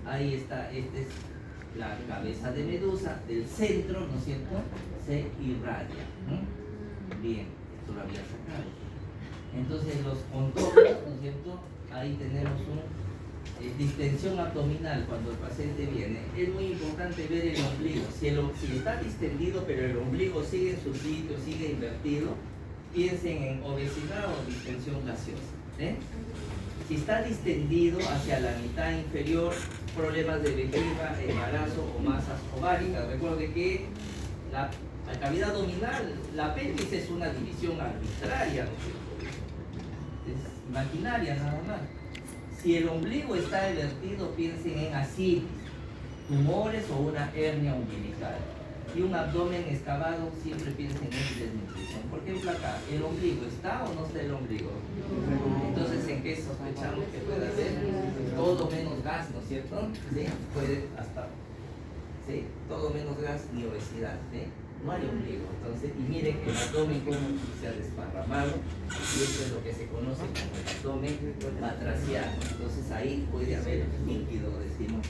Ahí está, esta es la cabeza de medusa, del centro, ¿no es cierto?, se irradia. Bien, esto lo había sacado. Entonces los contornos, ¿no es cierto?, ahí tenemos una distensión abdominal cuando el paciente viene. Es muy importante ver el ombligo. Si está distendido pero el ombligo sigue en su sitio, sigue invertido, piensen en obesidad o distensión gaseosa. Si está distendido hacia la mitad inferior, problemas de vejiga, embarazo o masas ováricas. Recuerde que la cavidad abdominal, la pelvis es una división arbitraria, ¿no es cierto?, es maquinaria nada más. Si el ombligo está invertido, piensen en ascitis, tumores o una hernia umbilical. Y un abdomen excavado, siempre piensen en desnutrición. ¿Por qué flaca? ¿El ombligo está o no está el ombligo? Entonces, ¿en qué sospechamos que puede haber? Todo menos gas, ¿no es cierto? ¿Sí? Puede hasta, ¿sí?, todo menos gas ni obesidad, ¿sí? No hay ombligo. Entonces, y miren el abdomen como se ha desparramado, y esto es lo que se conoce como el abdomen batraciano. Entonces ahí puede haber líquido, decimos.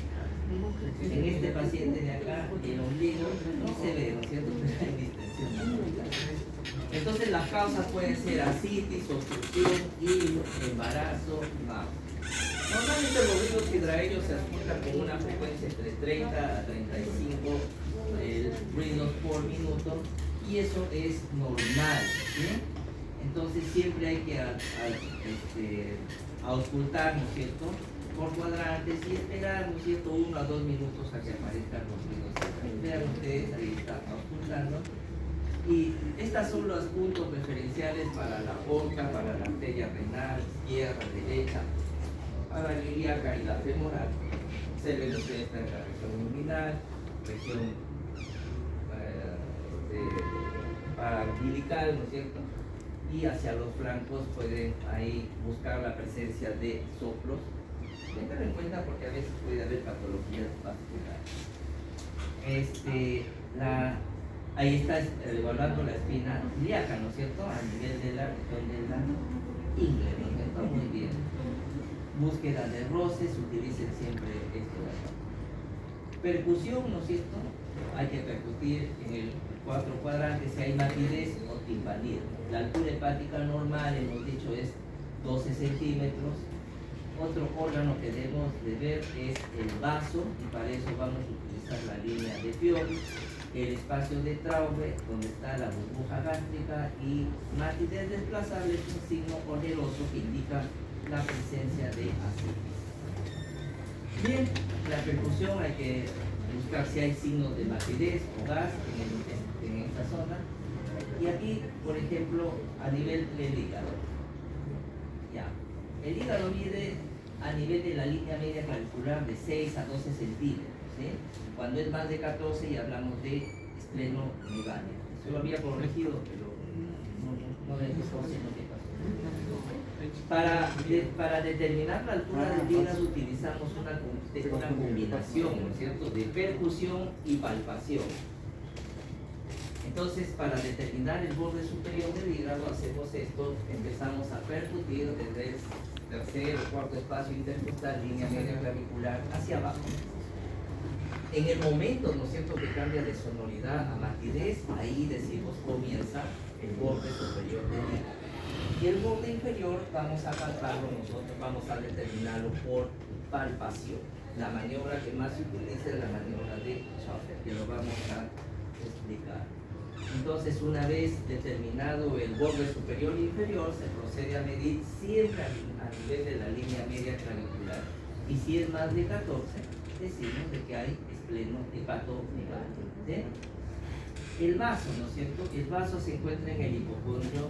En este paciente de acá, el ombligo no se ve, ¿no es cierto?, pero hay distensión. Entonces las causas pueden ser ascitis, obstrucción, hilo, embarazo, náusea. Normalmente los ruidos hidraéreos se auscultan con una frecuencia entre 30 a 35 ruidos por minuto, y eso es normal, ¿sí? Entonces siempre hay que auscultar, ¿no es cierto?, por cuadrantes y esperar, ¿no es cierto?, 1 a 2 minutos a que aparezcan los ruidos. Vean ustedes, ahí está auscultando. Y estas son los puntos preferenciales para la aorta, para la arteria renal, izquierda, derecha, para la ilíaca y la femoral. Se ven ustedes en la región inguinal, región umbilical, ¿no es cierto?, y hacia los flancos pueden ahí buscar la presencia de soplos. Tengan en cuenta porque a veces puede haber patologías vasculares. Ahí está evaluando la espina ilíaca, ¿no es cierto?, a nivel de la región de la ingle, ¿no es cierto? Muy bien. Búsqueda de roces, utilicen siempre esto de acá. Percusión, ¿no es cierto?, hay que percutir en el 4 cuadrantes si hay matidez o timpanía. La altura hepática normal, hemos dicho, es 12 centímetros. Otro órgano que debemos de ver es el vaso, y para eso vamos a utilizar la línea de Fiori, el espacio de Traube, donde está la burbuja gástrica, y matidez desplazable es un signo oneroso que indica la presencia de ascitis. Bien, la percusión hay que buscar si hay signos de matidez o gas en esta zona. Y aquí, por ejemplo, a nivel del hígado. Ya. El hígado mide a nivel de la línea media clavicular de 6 a 12 centímetros. ¿Sí? Cuando es más de 14 ya hablamos de esplenomegalia. Eso lo había corregido, pero no me dijo qué pasó. Para determinar la altura del hígado utilizamos una combinación, ¿no es cierto?, de percusión y palpación. Entonces, para determinar el borde superior del hígado hacemos esto, empezamos a percutir desde el tercer o cuarto espacio intercostal, línea media clavicular, hacia abajo. En el momento, ¿no es cierto?, que cambia de sonoridad a matidez, ahí decimos comienza el borde superior del hígado. Y el borde inferior vamos a palparlo nosotros, vamos a determinarlo por palpación. La maniobra que más se utiliza es la maniobra de Schaffer, que lo vamos a explicar. Entonces, una vez determinado el borde superior e inferior, se procede a medir siempre a nivel de la línea media clavicular. Y si es más de 14, decimos de que hay esplenohepatomegalia. ¿Sí? El vaso, ¿no es cierto? El vaso se encuentra en el hipocondrio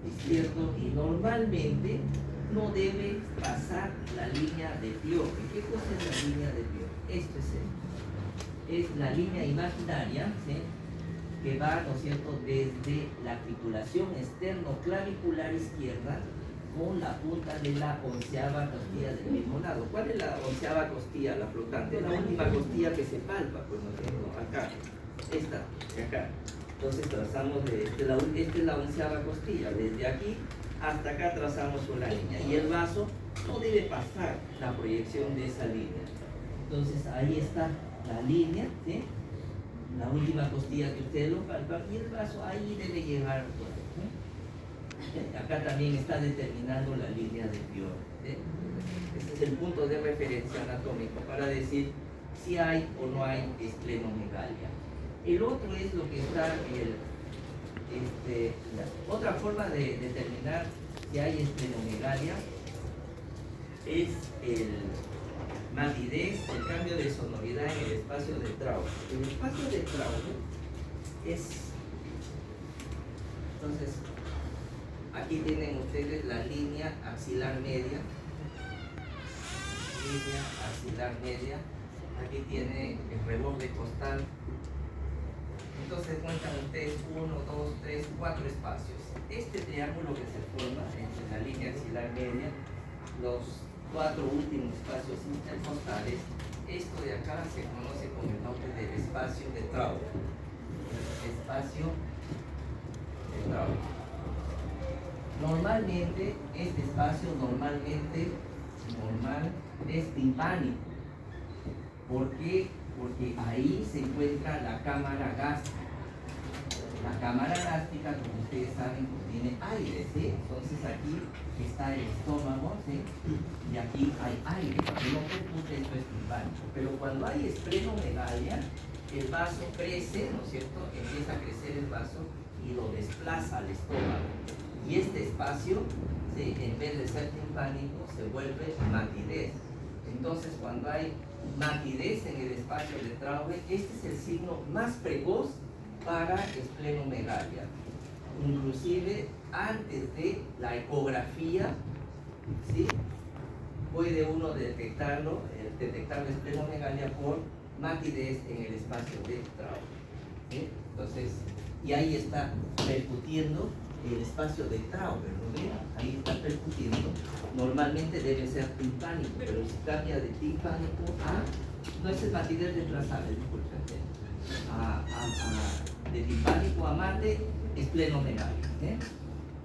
izquierdo y normalmente no debe pasar la línea de Fiore. ¿Qué cosa es la línea de Fiore? Esto es esto. Es la línea imaginaria, ¿sí?, que va, ¿no es cierto?, desde la articulación externo-clavicular izquierda con la punta de la 11ª costilla del mismo lado. ¿Cuál es la 11ª costilla, la flotante? La última costilla que se palpa, pues, ¿no es cierto?, acá. Esta, de acá. Entonces trazamos esta es la 11ª costilla. Desde aquí hasta acá trazamos una línea. Y el vaso no debe pasar la proyección de esa línea. Entonces ahí está la línea, ¿sí? La última costilla que ustedes lo palpan y el vaso ahí debe llegar. ¿Sí? Acá también está determinando la línea de Fiore. ¿Sí? Este es el punto de referencia anatómico para decir si hay o no hay esplenomegalia. El otro es lo que está la otra forma de determinar si hay esplenomegalia es el matidez, el cambio de sonoridad en el espacio de Traube. El espacio de Traube es, entonces, aquí tienen ustedes la línea axilar media, aquí tiene el reborde costal. Entonces cuentan ustedes 1, 2, 3, 4 espacios. Este triángulo que se forma entre la línea axilar media, los 4 últimos espacios intercostales, esto de acá se conoce con el nombre del espacio de Traube. Espacio de Traube. Normalmente, este espacio normal es timpánico. ¿Por qué? Porque ahí se encuentra la cámara gástrica. La cámara gástrica, como ustedes saben, contiene aire, ¿sí? Entonces aquí está el estómago, ¿sí? Y aquí hay aire. Para que no percute, esto es timpánico. Pero cuando hay esplenomegalia, el vaso crece, ¿no es cierto? Empieza a crecer el vaso y lo desplaza al estómago. Y este espacio, ¿sí? En vez de ser timpánico, se vuelve matidez. Entonces, cuando hay matidez en el espacio de Traube, este es el signo más precoz para esplenomegalia. Inclusive antes de la ecografía, ¿sí? Puede uno detectar la esplenomegalia por matidez en el espacio de Traube, ¿sí? Entonces, y ahí está percutiendo el espacio de Traube, ¿no ven? Ahí está percutiendo. Normalmente debe ser timpánico, pero si cambia de timpánico no es el matidez desplazable, disculpen. De timpánico a mate, esplenomegalia.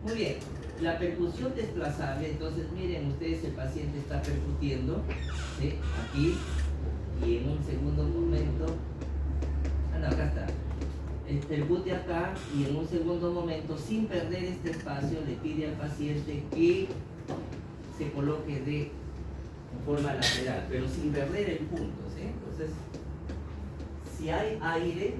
Muy bien, la percusión desplazable, entonces miren ustedes, el paciente está percutiendo, ¿sí? Aquí, y en un segundo momento, acá está. Percute acá y en un segundo momento, sin perder este espacio, le pide al paciente que se coloque de forma lateral, pero sin perder el punto, ¿sí? Entonces, si hay aire,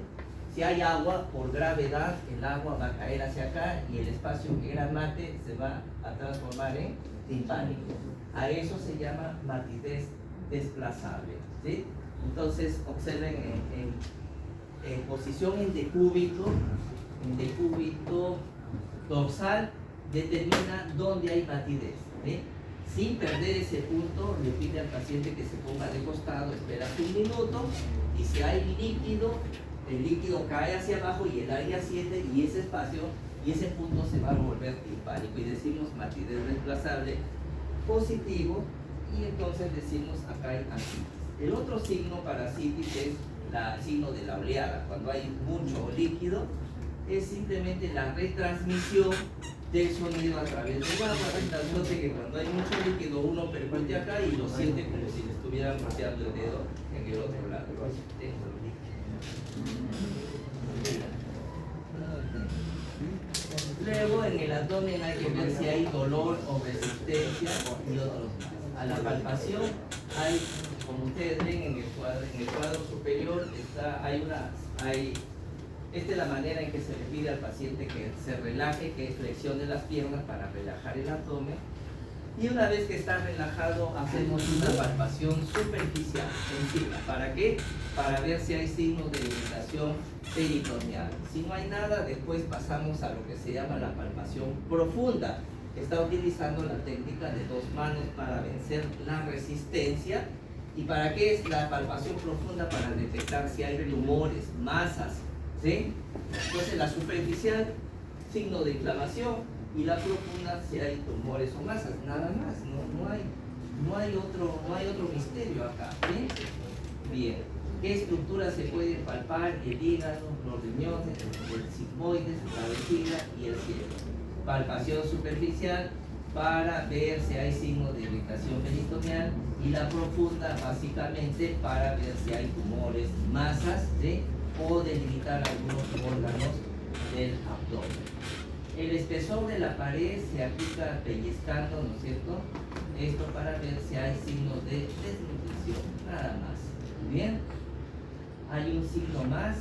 si hay agua, por gravedad, el agua va a caer hacia acá y el espacio que era mate se va a transformar en timpánico. A eso se llama matidez desplazable, ¿sí? Entonces, observen en posición en decúbito dorsal, determina dónde hay matidez, ¿sí? Sin perder ese punto, le pide al paciente que se ponga de costado, espera un minuto, y si hay líquido, el líquido cae hacia abajo y el aire asciende, y ese espacio y ese punto se va a volver timpánico, y decimos matidez desplazable positivo, y entonces decimos acá hay asitis. El otro signo para asitis es el signo de la oleada. Cuando hay mucho líquido, es simplemente la retransmisión del sonido a través del agua. Note que cuando hay mucho líquido, uno percute acá y lo siente como si le estuvieran paseando el dedo en el otro lado. Luego en el abdomen hay que ver si hay dolor o resistencia y otros más. A la palpación hay, como ustedes ven en el cuadro superior, esta es la manera en que se le pide al paciente que se relaje, que flexione las piernas para relajar el abdomen. Y una vez que está relajado, hacemos una palpación superficial encima. ¿Para qué? Para ver si hay signos de irritación peritoneal. Si no hay nada, después pasamos a lo que se llama la palpación profunda. Está utilizando la técnica de 2 manos para vencer la resistencia. ¿Y para qué es la palpación profunda? Para detectar si hay tumores, masas, ¿sí? Entonces la superficial, signo de inflamación, y la profunda si hay tumores o masas, nada más, no hay otro misterio acá, ¿sí? Bien, ¿qué estructuras se pueden palpar? El hígado, los riñones, el sigmoides, la vejiga y el cielo. Palpación superficial, para ver si hay signos de irritación peritoneal, y la profunda básicamente para ver si hay tumores, masas, ¿sí? O delimitar algunos órganos del abdomen. El espesor de la pared se aplica pellizcando, ¿no es cierto? Esto para ver si hay signos de desnutrición, nada más. Bien, hay un signo más,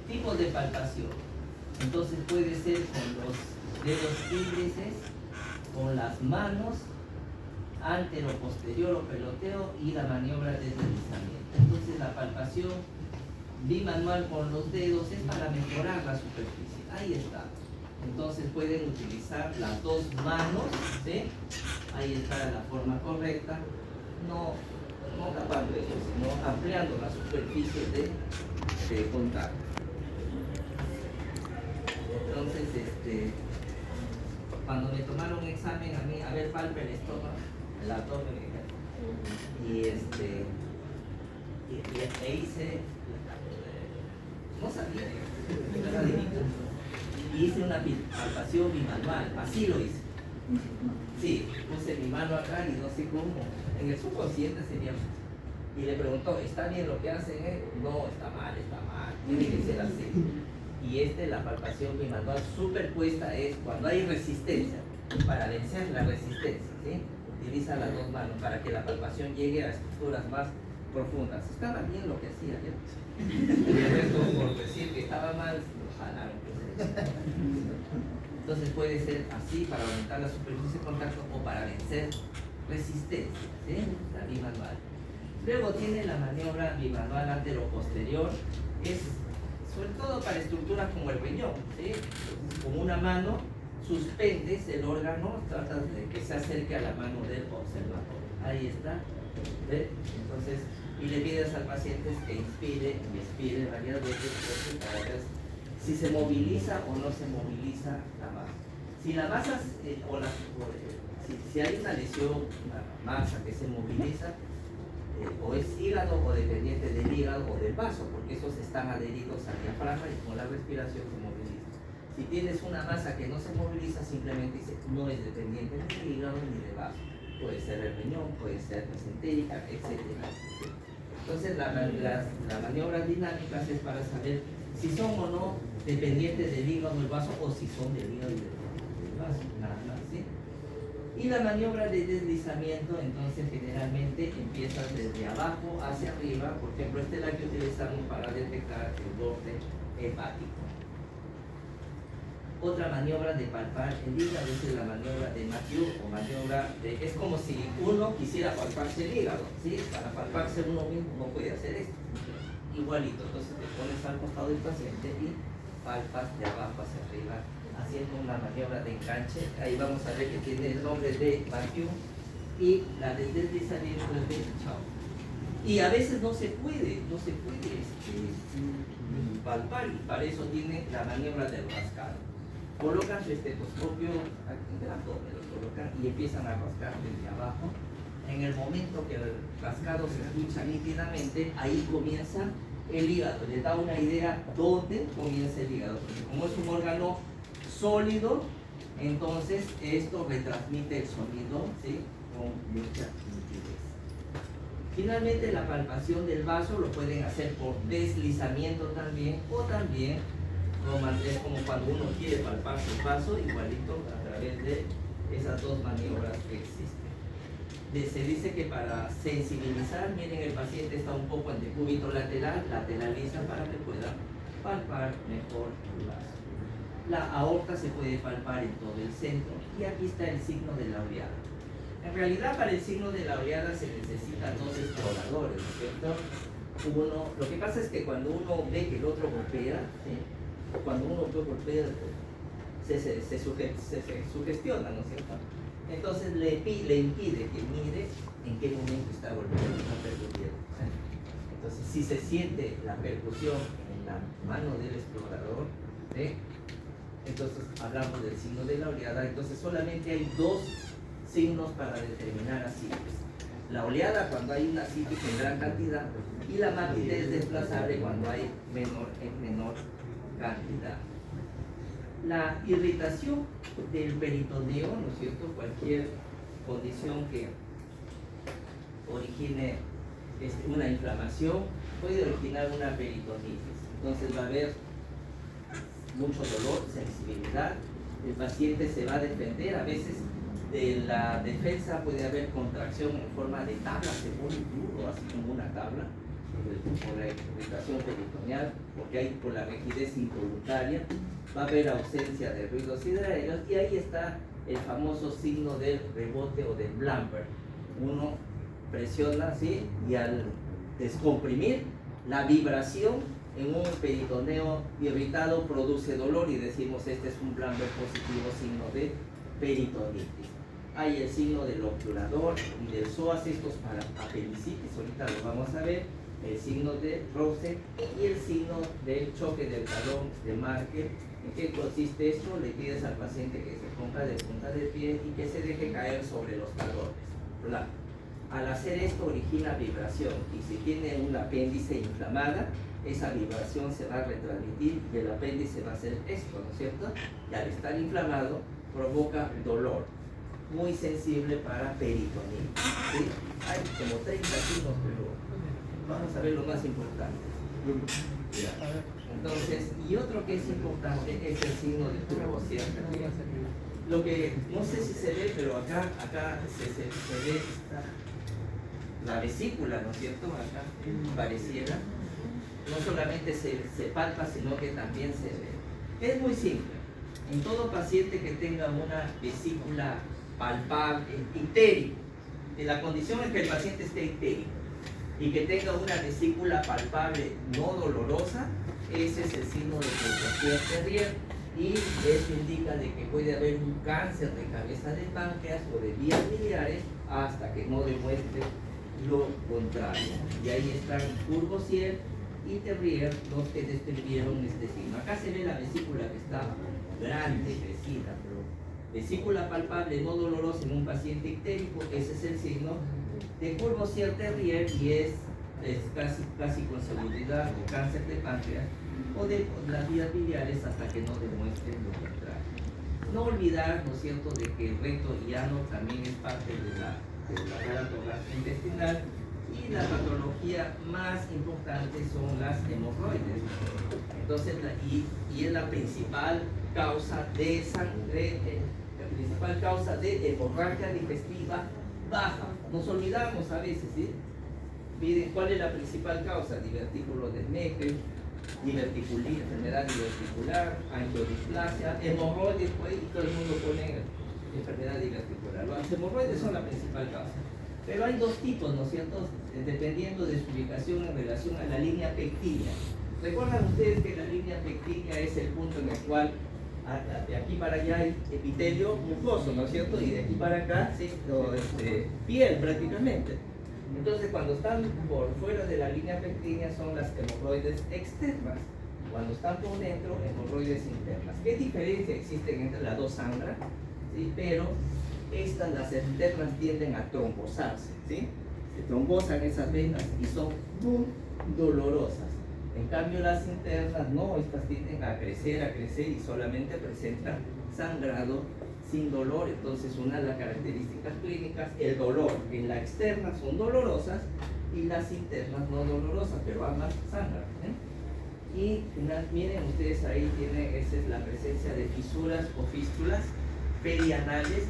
tipos de palpación. Entonces puede ser con los dedos índices, con las manos, antero, posterior o peloteo, y la maniobra de deslizamiento. Entonces la palpación bimanual con los dedos es para mejorar la superficie. Ahí está. Entonces pueden utilizar las dos manos, ¿sí? Ahí está la forma correcta, no tapando eso, sino ampliando la superficie de contacto. Entonces, cuando me tomaron un examen a mí, a ver, palpa el estómago, el abdomen, y hice, no sabía, hice una palpación bimanual, así lo hice. Sí, puse mi mano acá y no sé cómo, en el subconsciente sería. Y le preguntó, ¿está bien lo que hacen? No, está mal, tiene que ser así. Y la palpación bimanual superpuesta es cuando hay resistencia, para vencer la resistencia, ¿sí? Utiliza las dos manos para que la palpación llegue a estructuras más profundas. Estaba bien lo que hacía, ¿ya? Y el resto, por decir que estaba mal, lo jalaron. Entonces puede ser así para aumentar la superficie de contacto o para vencer resistencia, ¿sí? La bimanual. Luego tiene la maniobra bimanual antero-posterior, es sobre todo para estructuras como el riñón, ¿sí? Entonces, con una mano suspendes el órgano, tratas de que se acerque a la mano del observador. Ahí está, ¿sí? Entonces, y le pides al paciente que inspire y expire varias veces para ver si se moviliza o no se moviliza la masa. Si la masa, si hay una lesión, una masa que se moviliza, o es hígado o dependiente del hígado o del vaso, porque esos están adheridos al diafragma y con la respiración se moviliza. Si tienes una masa que no se moviliza, simplemente dice no es dependiente del hígado ni del vaso. Puede ser el riñón, puede ser mesentérica, etc. Entonces las maniobras dinámicas es para saber si son o no dependientes del hígado o del vaso, o si son del hígado y del vaso, nada más, ¿sí? Y la maniobra de deslizamiento, entonces generalmente empieza desde abajo hacia arriba. Por ejemplo, esta es la que utilizamos para detectar el borde hepático. Otra maniobra de palpar el hígado es la maniobra de Mathieu, o maniobra de... Es como si uno quisiera palparse el hígado, ¿sí? Para palparse uno mismo no puede hacer esto. Igualito, entonces te pones al costado del paciente y palpas de abajo hacia arriba, haciendo una maniobra de enganche. Ahí vamos a ver que tiene el nombre de Mathieu, y la de deslizamiento es de Chao. Y a veces no se puede palpar, y para eso tiene la maniobra del rascado. Colocan su estetoscopio aquí en el abdomen, lo colocan y empiezan a rascar desde abajo. En el momento que el rascado se escucha nítidamente, ahí comienza el hígado. Les da una idea dónde comienza el hígado, porque como es un órgano sólido, entonces esto retransmite el sonido, ¿sí? Con mucha nitidez. Finalmente, la palpación del vaso lo pueden hacer por deslizamiento también, o también es como cuando uno quiere palpar su vaso, igualito a través de esas dos maniobras que existen. Se dice que para sensibilizar, miren, el paciente está un poco en decúbito lateral, lateraliza para que pueda palpar mejor el vaso. La aorta se puede palpar en todo el centro, y aquí está el signo de la oleada. En realidad, para el signo de la oleada se necesitan dos exploradores, ¿no es cierto? Lo que pasa es que cuando uno ve que el otro golpea, ¿sí? Cuando uno golpea, se sugestiona, ¿no es cierto? Entonces le impide que mire en qué momento está golpeando, está percutiendo. Entonces, si se siente la percusión en la mano del explorador, ¿sí? Entonces hablamos del signo de la oleada. Entonces solamente hay dos signos para determinar así. La oleada cuando hay una citis en gran cantidad, y la matidez desplazable cuando hay menor cantidad. La irritación del peritoneo, ¿no es cierto? Cualquier condición que origine una inflamación puede originar una peritonitis. Entonces va a haber mucho dolor, sensibilidad, el paciente se va a defender, a veces de la defensa puede haber contracción en forma de tabla, se pone duro, así como una tabla, por la irritación peritoneal, porque hay por la rigidez involuntaria, va a haber ausencia de ruidos hidraéreos, y ahí está el famoso signo del rebote o del Blamper. Uno presiona así y al descomprimir, la vibración en un peritoneo irritado produce dolor y decimos este es un Blamper positivo, signo de peritonitis. Hay el signo del obturador y del psoas, estos para apendicitis, ahorita lo vamos a ver, el signo de Rose y el signo del choque del talón de Marker. ¿En qué consiste esto? Le pides al paciente que se ponga de punta de pie y que se deje caer sobre los talones. ¿Verdad? Al hacer esto origina vibración y si tiene un apéndice inflamada, esa vibración se va a retransmitir y el apéndice va a hacer esto, ¿no es cierto? Y al estar inflamado provoca dolor, muy sensible para peritonitis, ¿sí? Hay como 30 signos, pero vamos a ver lo más importante. Entonces, y otro que es importante es el signo de turbocía. Lo que no sé si se ve, pero acá se ve la vesícula, ¿no es cierto? Acá pareciera. No solamente se palpa, sino que también se ve. Es muy simple. En todo paciente que tenga una vesícula palpable, ictérico, la condición es que el paciente esté ictérico y que tenga una vesícula palpable no dolorosa, ese es el signo de Creutzfeldt-Terrier y eso indica de que puede haber un cáncer de cabeza de páncreas o de vías biliares hasta que no demuestre lo contrario. Y ahí están Courvoisier y Terrier los que describieron este signo. Acá se ve la vesícula que está grande, crecida, pero vesícula palpable no dolorosa en un paciente ictérico, ese es el signo de Courvoisier-Terrier y es casi con seguridad o cáncer de páncreas o de las vías biliares hasta que no demuestren lo contrario. No olvidar, ¿no es cierto?, de que el recto y ano también es parte de la aparato gastrointestinal y la patología más importante son las hemorroides. Entonces, y es la principal causa de sangre, la principal causa de hemorragia digestiva baja. Nos olvidamos a veces, ¿sí? Miren, ¿cuál es la principal causa? Divertículo de Meckel, enfermedad diverticular, angiodisplasia, hemorroides, pues, y todo el mundo pone enfermedad diverticular. Las hemorroides son la principal causa. Pero hay dos tipos, ¿no es cierto? Dependiendo de su ubicación en relación a la línea pectínea. ¿Recuerdan ustedes que la línea pectínea es el punto en el cual de aquí para allá hay epitelio mucoso, ¿no es cierto? Y de aquí para acá, sí, piel prácticamente. Entonces, cuando están por fuera de la línea pectínea son las hemorroides externas. Cuando están por dentro, hemorroides internas. ¿Qué diferencia existe entre las dos sangras? ¿Sí? Pero estas, las externas, tienden a trombosarse, ¿sí? Se trombosan esas venas y son muy dolorosas. En cambio, las internas no, estas tienden a crecer y solamente presentan sangrado sin dolor. Entonces, una de las características clínicas, el dolor en la externa son dolorosas y las internas no dolorosas, pero ambas sangran, ¿eh? Y miren ustedes ahí, esa es la presencia de fisuras o fístulas perianales.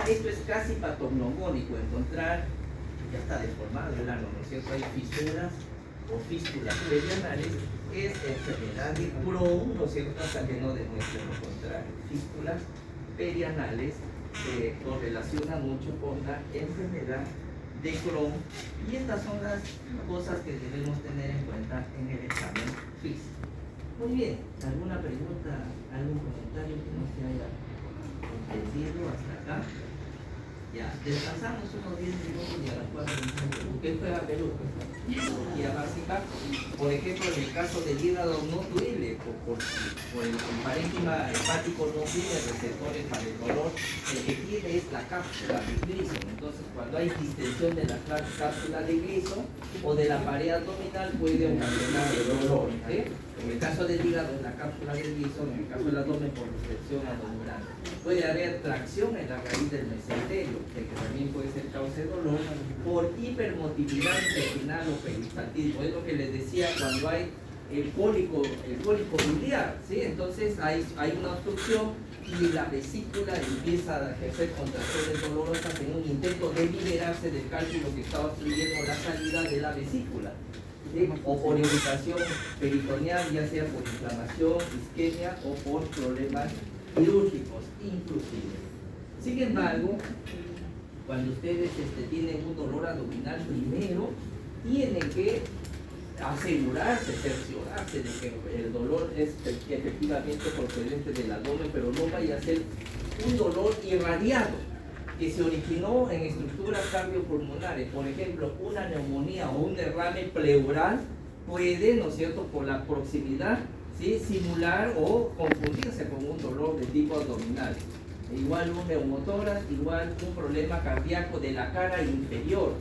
Esto es casi patognomónico, encontrar, ya está deformado el ano, ¿no es cierto? Hay fisuras o fístulas perianales, es enfermedad de Crohn, ¿no es cierto? Hasta que no demuestre lo contrario. Fístulas perianales se correlaciona mucho con la enfermedad de Crohn y estas son las cosas que debemos tener en cuenta en el examen físico. Muy bien, ¿alguna pregunta, algún comentario que no se haya entendido hasta acá? Ya, descansamos unos 10 minutos y a las 4 minutos. Usted juega Perú, cirugía básica. Por ejemplo, en el caso del hígado no duele, por el parénquima hepático no tiene receptores para el dolor. El que tiene es la cápsula de Gleason. Entonces, cuando hay distensión de la cápsula de Gleason o de la pared abdominal, puede ocasionar el dolor. ¿Sí? En el caso del hígado es la cápsula de Gleason, en el caso del abdomen por recepción abdominal. Puede haber tracción en la raíz del mesenterio, que también puede ser causa de dolor, por hipermotilidad intestinal o peristaltismo. Es lo que les decía cuando hay el cólico biliar, ¿sí? Entonces hay una obstrucción y la vesícula empieza a ejercer contracciones dolorosas en un intento de liberarse del cálculo que está obstruyendo la salida de la vesícula. ¿Sí? O por irritación peritoneal, ya sea por inflamación, isquemia o por problemas quirúrgicos inclusive. Sin embargo, cuando ustedes tienen un dolor abdominal, primero tienen que asegurarse, cerciorarse de que el dolor es efectivamente procedente del abdomen, pero no vaya a ser un dolor irradiado que se originó en estructuras cardiopulmonares. Por ejemplo, una neumonía o un derrame pleural puede, ¿no es cierto?, por la proximidad, ¿sí?, simular o confundirse con un dolor de tipo abdominal. Igual un neumotórax, igual un problema cardíaco de la cara inferior,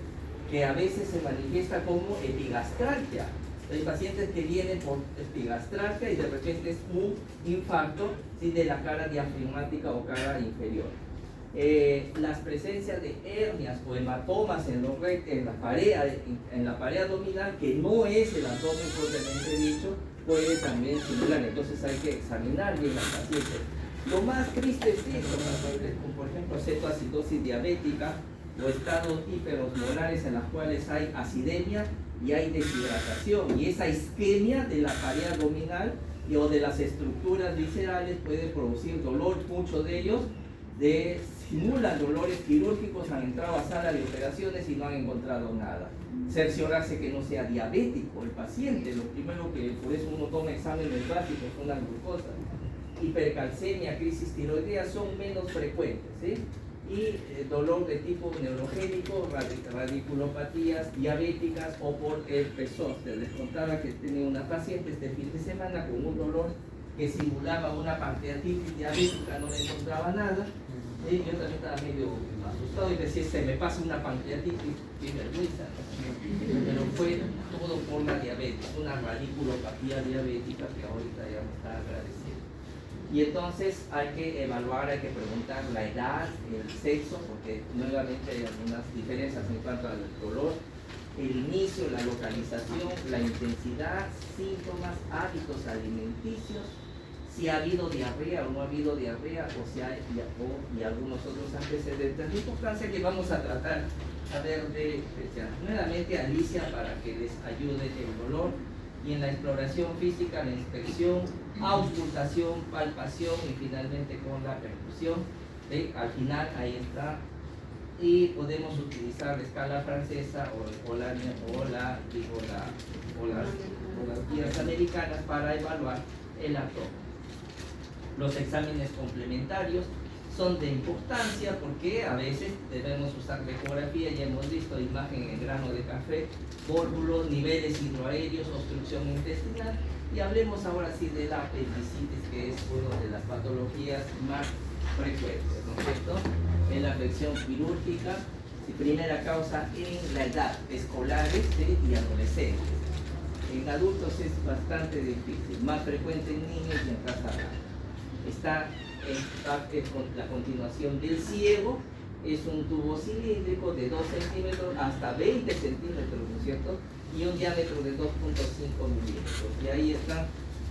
que a veces se manifiesta como epigastralgia. Hay pacientes que vienen por epigastralgia y de repente es un infarto, ¿sí?, de la cara diafragmática o cara inferior. Las presencias de hernias o hematomas en la pared abdominal, que no es el abdomen propiamente dicho, puede también simular. Entonces hay que examinar bien al paciente. Lo más triste es esto, pacientes con, por ejemplo, cetoacidosis diabética o estados hiperosmolares en los cuales hay acidemia y hay deshidratación, y esa isquemia de la pared abdominal o de las estructuras viscerales puede producir dolor. Muchos de ellos simulan dolores quirúrgicos, han entrado a sala de operaciones y no han encontrado nada. Cerciorarse que no sea diabético el paciente, lo primero que, por eso uno toma exámenes básicos, son las glucosas. Hipercalcemia, crisis tiroidea son menos frecuentes, ¿sí? Y dolor de tipo neurogénico, radiculopatías diabéticas o por herpes zóster. Les contaba que tenía una paciente este fin de semana con un dolor que simulaba una pancreatitis diabética, no le encontraba nada. Yo también estaba medio asustado y decía, se me pasa una pancreatitis, qué vergüenza. Pero fue todo por la diabetes, una radiculopatía diabética que ahorita ya me está agradeciendo. Y entonces hay que evaluar, hay que preguntar la edad, el sexo, porque nuevamente hay algunas diferencias en cuanto al dolor, el inicio, la localización, la intensidad, síntomas, hábitos alimenticios, si ha habido diarrea o no ha habido diarrea, y algunos otros antecedentes de importancia que vamos a tratar a ver de especial. Nuevamente Alicia para que les ayude el dolor, y en la exploración física, la inspección, auscultación, palpación y finalmente con la percusión. Al final ahí está, y podemos utilizar la escala francesa o las guías americanas para evaluar el abdomen. Los exámenes complementarios son de importancia porque a veces debemos usar ecografía, ya hemos visto imagen en grano de café, córbulos, niveles hidroaéreos, obstrucción intestinal, y hablemos ahora sí de la apendicitis, que es una de las patologías más frecuentes, ¿no es cierto? En la afección quirúrgica, primera causa en la edad, escolares, ¿sí?, y adolescentes. En adultos es bastante difícil, más frecuente en niños y en raza blanca. Está con la continuación del ciego, es un tubo cilíndrico de 2 centímetros hasta 20 centímetros, ¿no es cierto?, y un diámetro de 2.5 milímetros. Y ahí están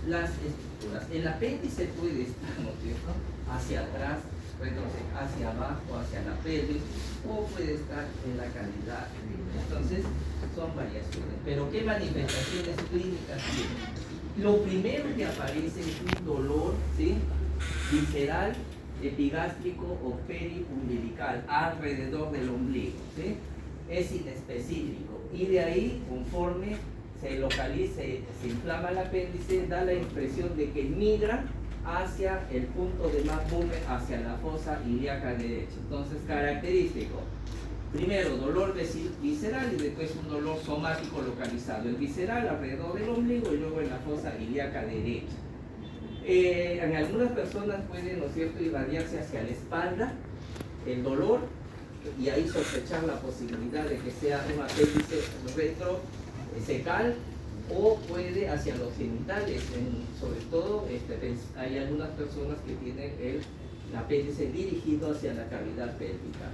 las estructuras. El apéndice puede estar, ¿no es cierto?, hacia atrás, hacia abajo, hacia la pelvis, o puede estar en la cavidad. Entonces, son variaciones. Pero, ¿qué manifestaciones clínicas tienen? Lo primero que aparece es un dolor, ¿sí?, visceral, epigástrico o periumbilical alrededor del ombligo, ¿sí? Es inespecífico, y de ahí, conforme se localiza, se inflama el apéndice, da la impresión de que migra hacia el punto de más volumen, hacia la fosa ilíaca derecha. Entonces, característico. Primero, dolor visceral y después un dolor somático localizado. El visceral alrededor del ombligo y luego en la fosa ilíaca derecha. En algunas personas puede, ¿no es cierto?, irradiarse hacia la espalda el dolor y ahí sospechar la posibilidad de que sea un apéndice retrocecal, o puede hacia los genitales. Sobre todo hay algunas personas que tienen el apéndice dirigido hacia la cavidad pélvica.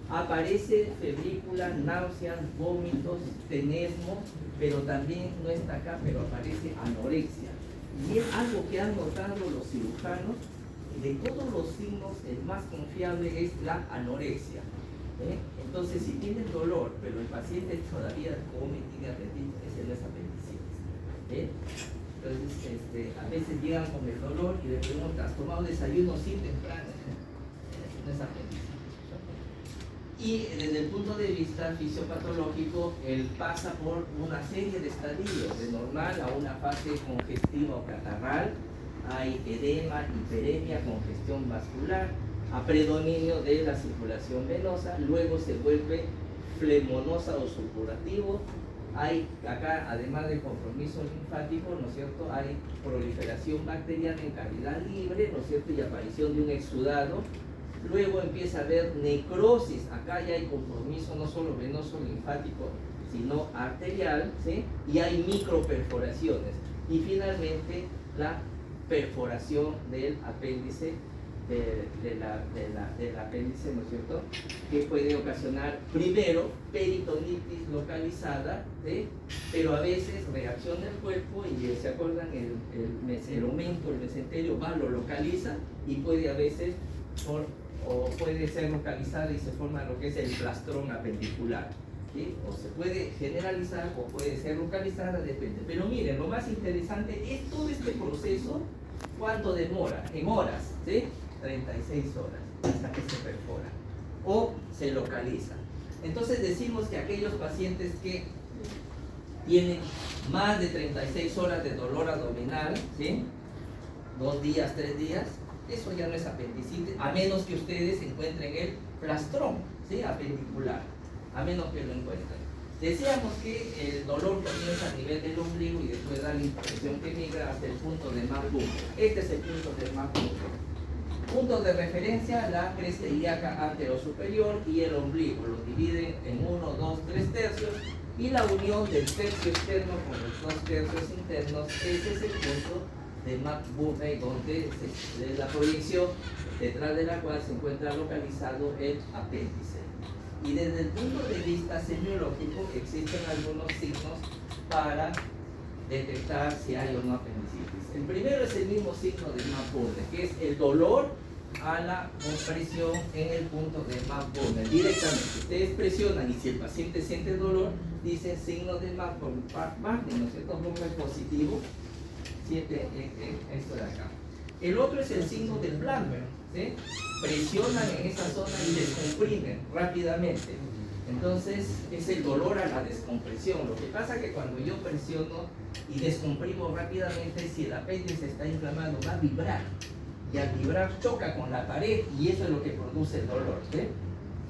Aparece febrícula, náuseas, vómitos, tenesmo, pero también no está acá, pero aparece anorexia. Y es algo que han notado los cirujanos. De todos los signos, el más confiable es la anorexia. Entonces, si tienen dolor, pero el paciente todavía come, tiene apetito, ese no es apendicitis. Entonces, a veces llegan con el dolor y le preguntan, ¿has tomado desayuno? Sí, temprano. No es apendicitis. Y desde el punto de vista fisiopatológico, él pasa por una serie de estadios, de normal a una fase congestiva o catarral. Hay edema, hiperemia, congestión vascular, a predominio de la circulación venosa, luego se vuelve flemonosa o supurativo. Hay acá, además del compromiso linfático, ¿no es cierto?, hay proliferación bacteriana en cavidad libre, ¿no es cierto?, y aparición de un exudado. Luego empieza a haber necrosis, acá ya hay compromiso no solo venoso linfático, sino arterial, ¿sí?, y hay microperforaciones. Y finalmente la perforación del apéndice, del apéndice, ¿no es cierto?, que puede ocasionar primero peritonitis localizada, ¿sí?, pero a veces reacción del cuerpo, y se acuerdan, el aumento, el mesenterio va, lo localiza, y puede a veces, o puede ser localizada y se forma lo que es el plastrón apendicular. ¿Sí? O se puede generalizar o puede ser localizada, depende. Pero miren, lo más interesante es todo este proceso, ¿cuánto demora? En horas, ¿sí? 36 horas hasta que se perfora o se localiza. Entonces decimos que aquellos pacientes que tienen más de 36 horas de dolor abdominal, ¿sí?, 2 días, 3 días, eso ya no es apendicitis, a menos que ustedes encuentren el plastrón, ¿sí?, apendicular, a menos que lo encuentren. Decíamos que el dolor comienza a nivel del ombligo y después da la impresión que migra hasta el punto de Marburg. Este es el punto de Marburg. Puntos de referencia: la cresta ilíaca anterosuperior y el ombligo. Los dividen en 1, 2, 3 tercios. Y la unión del tercio externo con los 2 tercios internos, ese es el punto de Marburg, donde es la proyección detrás de la cual se encuentra localizado el apéndice. Y desde el punto de vista semiológico existen algunos signos para detectar si hay o no apendicitis. El primero es el mismo signo de Marburg, que es el dolor a la compresión en el punto de Marburg. Directamente, ustedes presionan y si el paciente siente dolor, dicen signo de Marburg, ¿no es cierto? Marburg es positivo, siente esto de acá. El otro es el signo del Blamberg, ¿sí? Presionan en esa zona y descomprimen rápidamente. Entonces es el dolor a la descompresión. Lo que pasa es que cuando yo presiono y descomprimo rápidamente, si el apéndice está inflamado, va a vibrar. Y al vibrar choca con la pared y eso es lo que produce el dolor, ¿sí?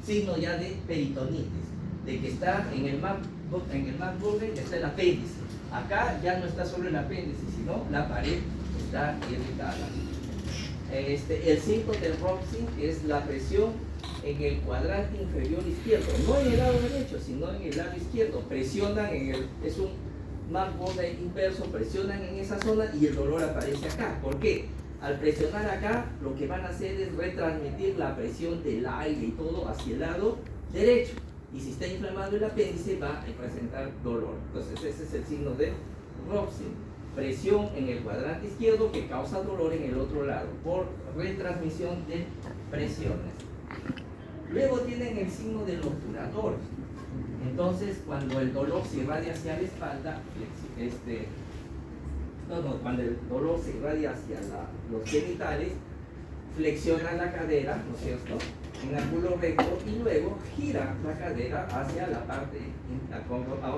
Signo ya de peritonitis, de que está en el Marburg, está el apéndice. Acá ya no está solo el apéndice, sino la pared está irritada. El signo del Robson es la presión en el cuadrante inferior izquierdo, no en el lado derecho, sino en el lado izquierdo. Presionan es un Marburg inverso, presionan en esa zona y el dolor aparece acá. ¿Por qué? Al presionar acá, lo que van a hacer es retransmitir la presión del aire y todo hacia el lado derecho. Y si está inflamado el apéndice, va a presentar dolor. Entonces ese es el signo de Robson. Presión en el cuadrante izquierdo que causa dolor en el otro lado por retransmisión de presiones. Luego tienen el signo del obturador. Entonces, cuando el dolor se irradia hacia la espalda, cuando el dolor se irradia hacia los genitales, flexiona la cadera, ¿no es cierto?, en ángulo recto, y luego gira la cadera hacia la parte,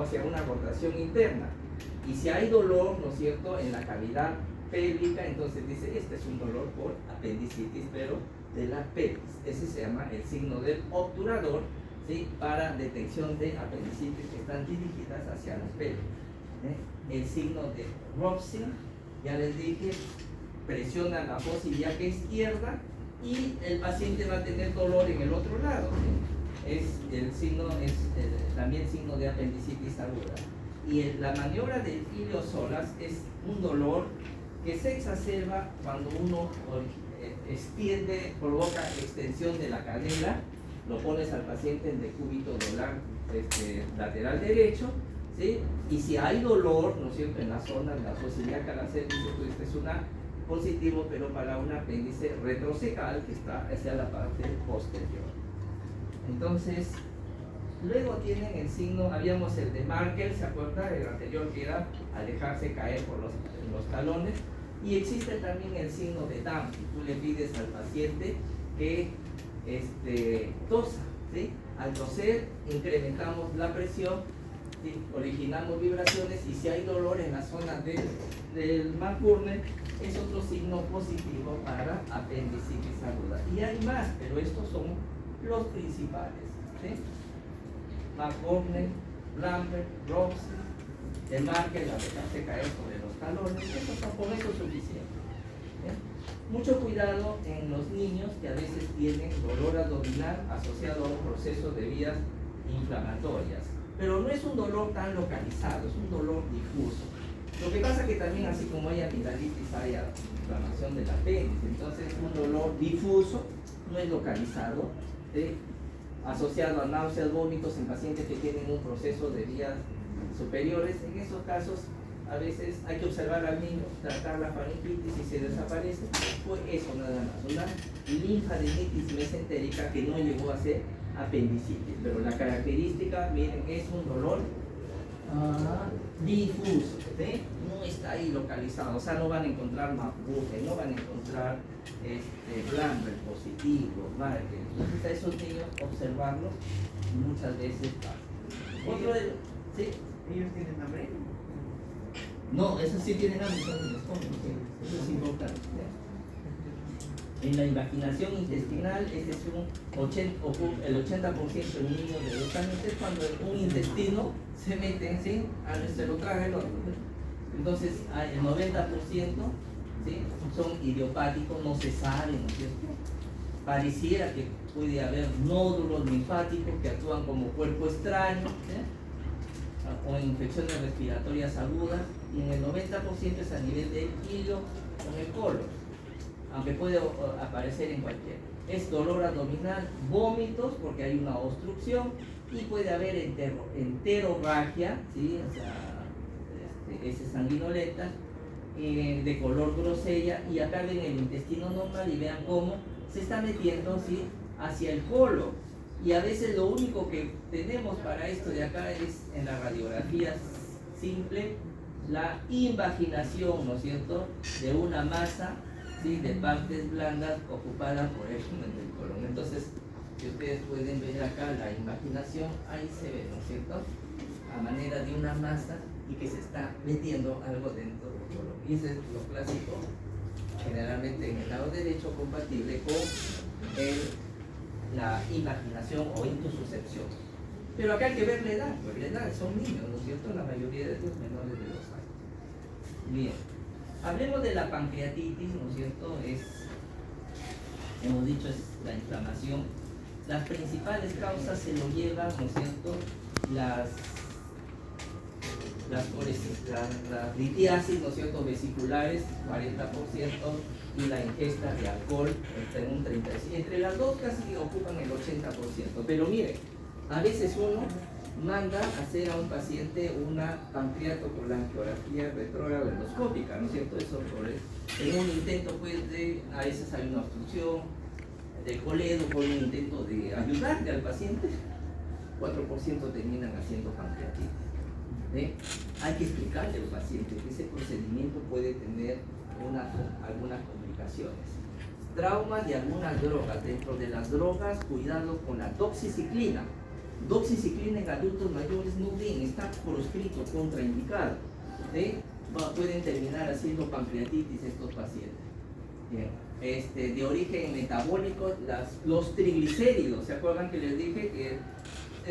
hacia una rotación interna. Y si hay dolor, ¿no es cierto?, en la cavidad pélvica, entonces dice, este es un dolor por apendicitis, pero de la pelvis. Ese se llama el signo del obturador, ¿sí? Para detección de apendicitis que están dirigidas hacia las pelvis. El signo de Robson, ya les dije, presiona la fosa ilíaca izquierda y el paciente va a tener dolor en el otro lado, ¿sí? También signo de apendicitis aguda. Y la maniobra del iliosolas es un dolor que se exacerba cuando uno provoca extensión de la cadera, lo pones al paciente en decúbito lateral derecho, ¿sí? Y si hay dolor, ¿no es cierto?, en la zona de la fosa ilíaca, la cerviz, pues este es una positivo, pero para un apéndice retrocecal que está hacia la parte posterior. Entonces, luego tienen el signo, habíamos el de Markel, ¿se acuerda? El anterior, que era al dejarse caer por los talones. Y existe también el signo de Damm, si tú le pides al paciente que tosa, ¿sí? Al toser incrementamos la presión, ¿sí? Originamos vibraciones, y si hay dolor en la zona del McBurney, es otro signo positivo para apendicitis aguda. Y hay más, pero estos son los principales, ¿sí? McBurney, Lambert, Robson, el Markel, la dejarse caer sobre los talones, con eso es suficiente. Mucho cuidado en los niños que a veces tienen dolor abdominal asociado a un proceso de vías inflamatorias, pero no es un dolor tan localizado, es un dolor difuso. Lo que pasa es que también, así como hay amigdalitis, hay inflamación del apéndice, entonces un dolor difuso, no es localizado, ¿sí? Asociado a náuseas, vómitos en pacientes que tienen un proceso de vías superiores. En esos casos a veces hay que observar al niño, tratar la faringitis, y se desaparece, pues eso nada más, una linfadenitis mesentérica que no llegó a ser apendicitis, pero la característica, miren, es un dolor difuso, ¿sí? No está ahí localizado, o sea, no van a encontrar McBurney, no van a encontrar Lambert positivo, Markel. Entonces a esos niños observarlos muchas veces pasa. Otro de los, ¿sí? ¿Ellos tienen hambre? No, esos sí tienen hambre, son los estómagos, ¿sí? Eso es importante. En la invaginación intestinal, ese es el 80% en niños de 2 años, es cuando un intestino se mete, ¿sí? Se lo traga el otro. Entonces, el 90%, ¿sí? Son idiopáticos, no se sabe, ¿no es cierto? Pareciera que puede haber nódulos linfáticos que actúan como cuerpo extraño, ¿sí? O infecciones respiratorias agudas, y en el 90% es a nivel de hilo con el colon, aunque puede aparecer en cualquiera. Es dolor abdominal, vómitos porque hay una obstrucción, y puede haber enteroragia, ¿sí? O sea, heces sanguinolentas de color grosella, y acá ven el intestino normal y vean cómo se está metiendo, ¿sí? Hacia el colon. Y a veces lo único que tenemos para esto de acá es, en la radiografía simple, la invaginación, ¿no es cierto?, de una masa, ¿sí?, de partes blandas ocupadas por el lumen del colon. Entonces, si ustedes pueden ver acá la invaginación, ahí se ve, ¿no es cierto?, a manera de una masa, y que se está metiendo algo dentro del colon. Y ese es lo clásico, generalmente en el lado derecho, compatible con la imaginación o intususcepción. Pero acá hay que ver la edad, pues la edad son niños, ¿no es cierto?, la mayoría de ellos menores de 2 años. Bien, hablemos de la pancreatitis, ¿no es cierto? Hemos dicho, es la inflamación. Las principales causas se lo llevan, ¿no es cierto?, las litiasis, ¿no es cierto?, vesiculares, 40%, y la ingesta de alcohol entre un 35%. Entre las dos casi ocupan el 80%. Pero mire, a veces uno manda a hacer a un paciente una pancreatocolangiografía retrógrada endoscópica, ¿no es cierto? Eso en un intento, pues, a veces hay una obstrucción del coledo, por un intento de ayudarle al paciente, 4% terminan haciendo pancreatitis. Hay que explicarle al paciente que ese procedimiento puede tener algunas complicaciones. Traumas de algunas drogas. Dentro de las drogas, cuidado con la doxiciclina. Doxiciclina en adultos mayores no bien, está proscrito, contraindicado. pueden terminar haciendo pancreatitis estos pacientes. Bien. De origen metabólico, los triglicéridos, ¿se acuerdan que les dije que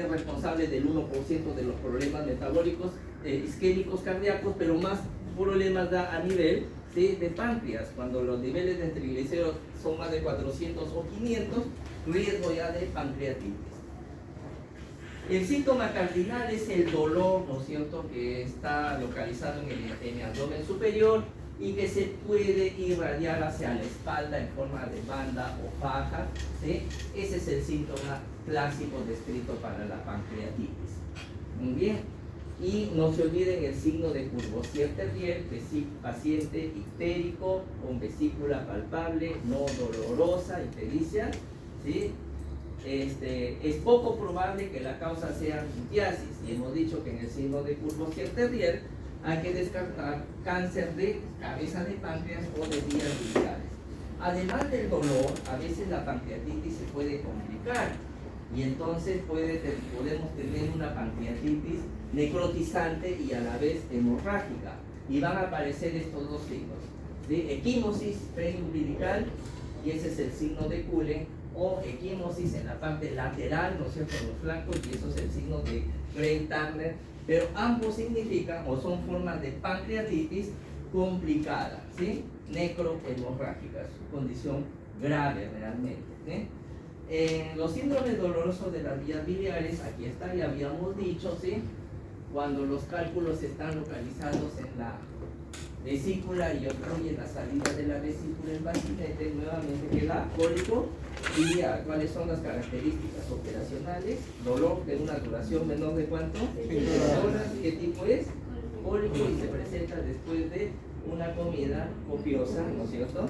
es responsable del 1% de los problemas metabólicos isquémicos cardíacos, pero más problemas da a nivel, ¿sí?, de páncreas? Cuando los niveles de triglicéridos son más de 400 o 500, riesgo ya de pancreatitis. El síntoma cardinal es el dolor, ¿no es cierto?, que está localizado en el abdomen superior y que se puede irradiar hacia la espalda en forma de banda o faja, ¿sí? Ese es el síntoma clásico descrito para la pancreatitis. Muy bien. Y no se olviden el signo de Courvoisier-Terrier, paciente ictérico, con vesícula palpable, no dolorosa, ictericia, ¿sí? Es poco probable que la causa sea litiasis, y hemos dicho que en el signo de Courvoisier-Terrier hay que descartar cáncer de cabeza de páncreas o de vías biliares. Además del dolor, a veces la pancreatitis se puede complicar y entonces podemos tener una pancreatitis necrotizante y a la vez hemorrágica, y van a aparecer estos dos signos, ¿sí? Equimosis periumbilical, y ese es el signo de Cullen, o equimosis en la parte lateral, ¿no es cierto?, en los flancos, y eso es el signo de Gray-Turner, pero ambos significan o son formas de pancreatitis complicada, ¿sí?, necrohemorrágica, su condición grave realmente, ¿sí? Los síndromes dolorosos de las vías biliares, aquí está, ya habíamos dicho, ¿sí?, cuando los cálculos están localizados en la vesícula y obstruyen la salida de la vesícula en vacinete, nuevamente queda cólico. Y cuáles son las características operacionales: dolor de una duración menor de ¿cuánto? 6 horas. ¿Qué tipo es? Cólico, y se presenta después de una comida copiosa, ¿no es cierto?,